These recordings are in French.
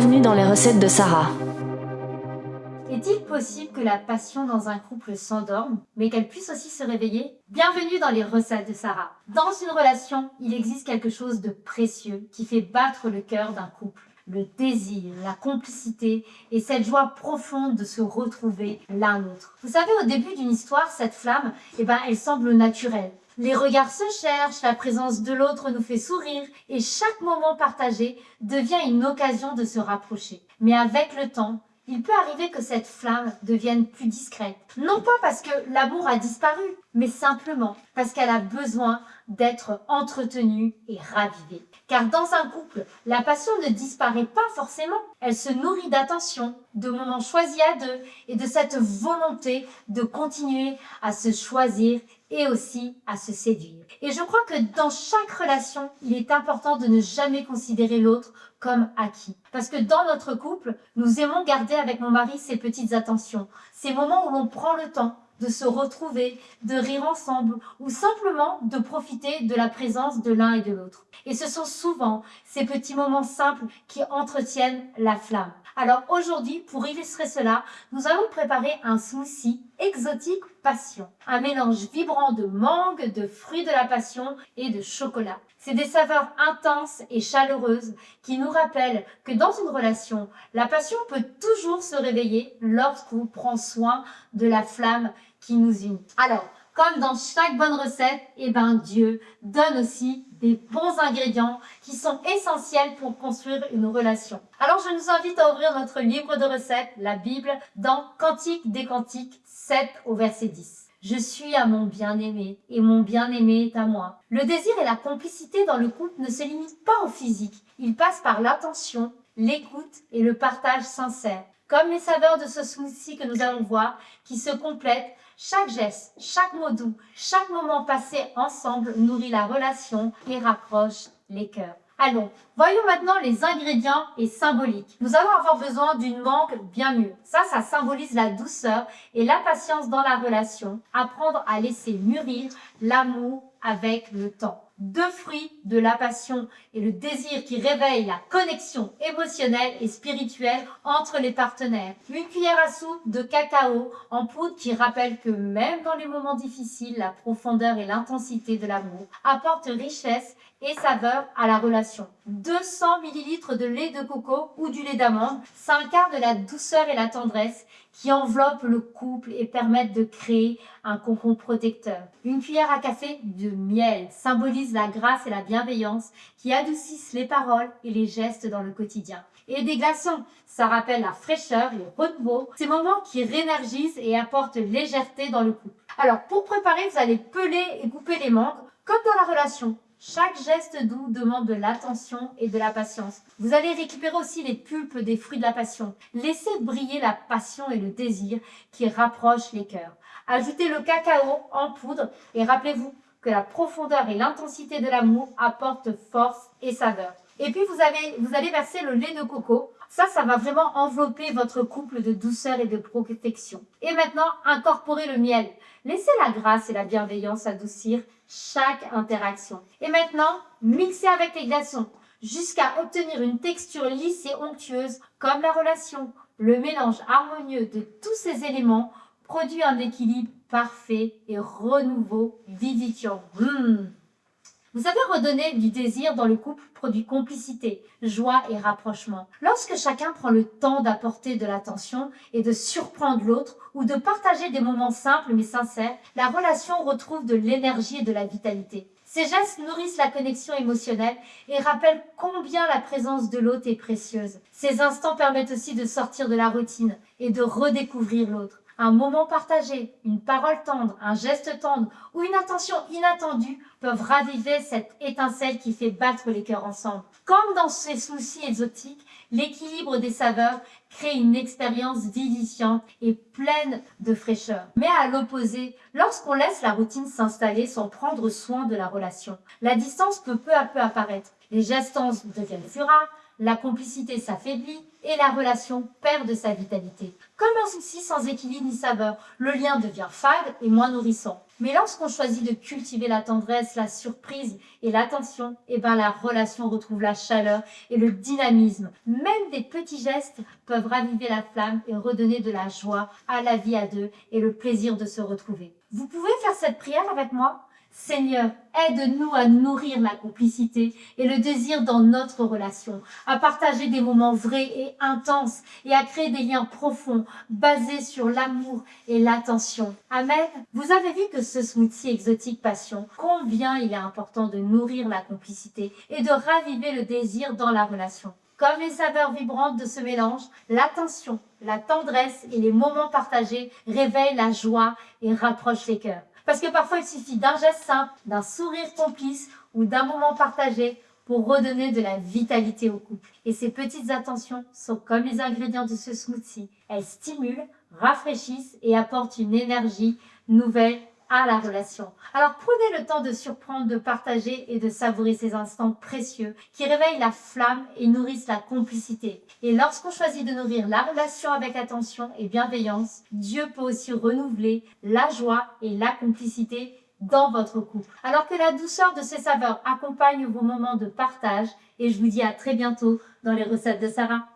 Bienvenue dans les recettes de Sarah. Est-il possible que la passion dans un couple s'endorme, mais qu'elle puisse aussi se réveiller? Bienvenue dans les recettes de Sarah. Dans une relation, il existe quelque chose de précieux qui fait battre le cœur d'un couple. Le désir, la complicité et cette joie profonde de se retrouver l'un l'autre. Vous savez, au début d'une histoire, cette flamme, elle semble naturelle. Les regards se cherchent, la présence de l'autre nous fait sourire et chaque moment partagé devient une occasion de se rapprocher. Mais avec le temps, il peut arriver que cette flamme devienne plus discrète. Non pas parce que l'amour a disparu, mais simplement parce qu'elle a besoin d'être entretenue et ravivée. Car dans un couple, la passion ne disparaît pas forcément. Elle se nourrit d'attention, de moments choisis à deux et de cette volonté de continuer à se choisir et aussi à se séduire. Et je crois que dans chaque relation, il est important de ne jamais considérer l'autre comme acquis. Parce que dans notre couple, nous aimons garder avec mon mari ces petites attentions, ces moments où l'on prend le temps de se retrouver, de rire ensemble ou simplement de profiter de la présence de l'un et de l'autre. Et ce sont souvent ces petits moments simples qui entretiennent la flamme. Alors aujourd'hui, pour illustrer cela, nous allons préparer un smoothie exotique passion. Un mélange vibrant de mangue, de fruits de la passion et de chocolat. C'est des saveurs intenses et chaleureuses qui nous rappellent que dans une relation, la passion peut toujours se réveiller lorsqu'on prend soin de la flamme qui nous unit. Alors, comme dans chaque bonne recette, Dieu donne aussi des bons ingrédients qui sont essentiels pour construire une relation. Alors, je nous invite à ouvrir notre livre de recettes, la Bible, dans Cantique des Cantiques 7 au verset 10. Je suis à mon bien-aimé et mon bien-aimé est à moi. Le désir et la complicité dans le couple ne se limitent pas au physique. Ils passent par l'attention, l'écoute et le partage sincère. Comme les saveurs de ce smoothie que nous allons voir, qui se complètent, chaque geste, chaque mot doux, chaque moment passé ensemble nourrit la relation et rapproche les cœurs. Allons, voyons maintenant les ingrédients et symboliques. Nous allons avoir besoin d'une mangue bien mûre. Ça symbolise la douceur et la patience dans la relation. Apprendre à laisser mûrir l'amour avec le temps. 2 fruits de la passion et le désir qui réveille la connexion émotionnelle et spirituelle entre les partenaires. 1 cuillère à soupe de cacao en poudre qui rappelle que même dans les moments difficiles, la profondeur et l'intensité de l'amour apportent richesse et saveur à la relation. 200 ml de lait de coco ou du lait d'amande, c'est un quart de la douceur et la tendresse qui enveloppent le couple et permettent de créer un cocon protecteur. 1 cuillère à café de miel symbolise la grâce et la bienveillance qui adoucissent les paroles et les gestes dans le quotidien. Et des glaçons, ça rappelle la fraîcheur et le renouveau, ces moments qui réénergisent et apportent légèreté dans le couple. Alors pour préparer, vous allez peler et couper les mangues comme dans la relation. Chaque geste doux demande de l'attention et de la patience. Vous allez récupérer aussi les pulpes des fruits de la passion. Laissez briller la passion et le désir qui rapprochent les cœurs. Ajoutez le cacao en poudre et rappelez-vous que la profondeur et l'intensité de l'amour apportent force et saveur. Et puis vous allez verser le lait de coco. Ça va vraiment envelopper votre couple de douceur et de protection. Et maintenant, incorporez le miel. Laissez la grâce et la bienveillance adoucir chaque interaction. Et maintenant, mixez avec les glaçons jusqu'à obtenir une texture lisse et onctueuse comme la relation. Le mélange harmonieux de tous ces éléments produit un équilibre parfait et renouveau vivifiant. Vous savez, redonner du désir dans le couple produit complicité, joie et rapprochement. Lorsque chacun prend le temps d'apporter de l'attention et de surprendre l'autre ou de partager des moments simples mais sincères, la relation retrouve de l'énergie et de la vitalité. Ces gestes nourrissent la connexion émotionnelle et rappellent combien la présence de l'autre est précieuse. Ces instants permettent aussi de sortir de la routine et de redécouvrir l'autre. Un moment partagé, une parole tendre, un geste tendre ou une attention inattendue peuvent raviver cette étincelle qui fait battre les cœurs ensemble. Comme dans ces smoothies exotiques, l'équilibre des saveurs crée une expérience vivifiante et pleine de fraîcheur. Mais à l'opposé, lorsqu'on laisse la routine s'installer sans prendre soin de la relation, la distance peut peu à peu apparaître. Les gestes deviennent plus rares, la complicité s'affaiblit et la relation perd de sa vitalité. Comme un souci sans équilibre ni saveur, le lien devient fade et moins nourrissant. Mais lorsqu'on choisit de cultiver la tendresse, la surprise et l'attention, la relation retrouve la chaleur et le dynamisme. Même des petits gestes peuvent raviver la flamme et redonner de la joie à la vie à deux et le plaisir de se retrouver. Vous pouvez faire cette prière avec moi ? Seigneur, aide-nous à nourrir la complicité et le désir dans notre relation, à partager des moments vrais et intenses et à créer des liens profonds basés sur l'amour et l'attention. Amen. Vous avez vu que ce smoothie exotique passion, combien il est important de nourrir la complicité et de raviver le désir dans la relation. Comme les saveurs vibrantes de ce mélange, l'attention, la tendresse et les moments partagés réveillent la joie et rapprochent les cœurs. Parce que parfois, il suffit d'un geste simple, d'un sourire complice ou d'un moment partagé pour redonner de la vitalité au couple. Et ces petites attentions sont comme les ingrédients de ce smoothie. Elles stimulent, rafraîchissent et apportent une énergie nouvelle à la relation. Alors prenez le temps de surprendre, de partager et de savourer ces instants précieux qui réveillent la flamme et nourrissent la complicité. Et lorsqu'on choisit de nourrir la relation avec attention et bienveillance, Dieu peut aussi renouveler la joie et la complicité dans votre couple. Alors que la douceur de ces saveurs accompagne vos moments de partage et je vous dis à très bientôt dans les recettes de Sarah.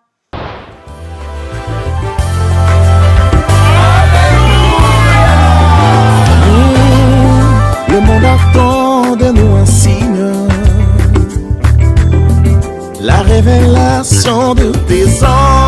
Le monde attend de nous un signe, la révélation de tes anges.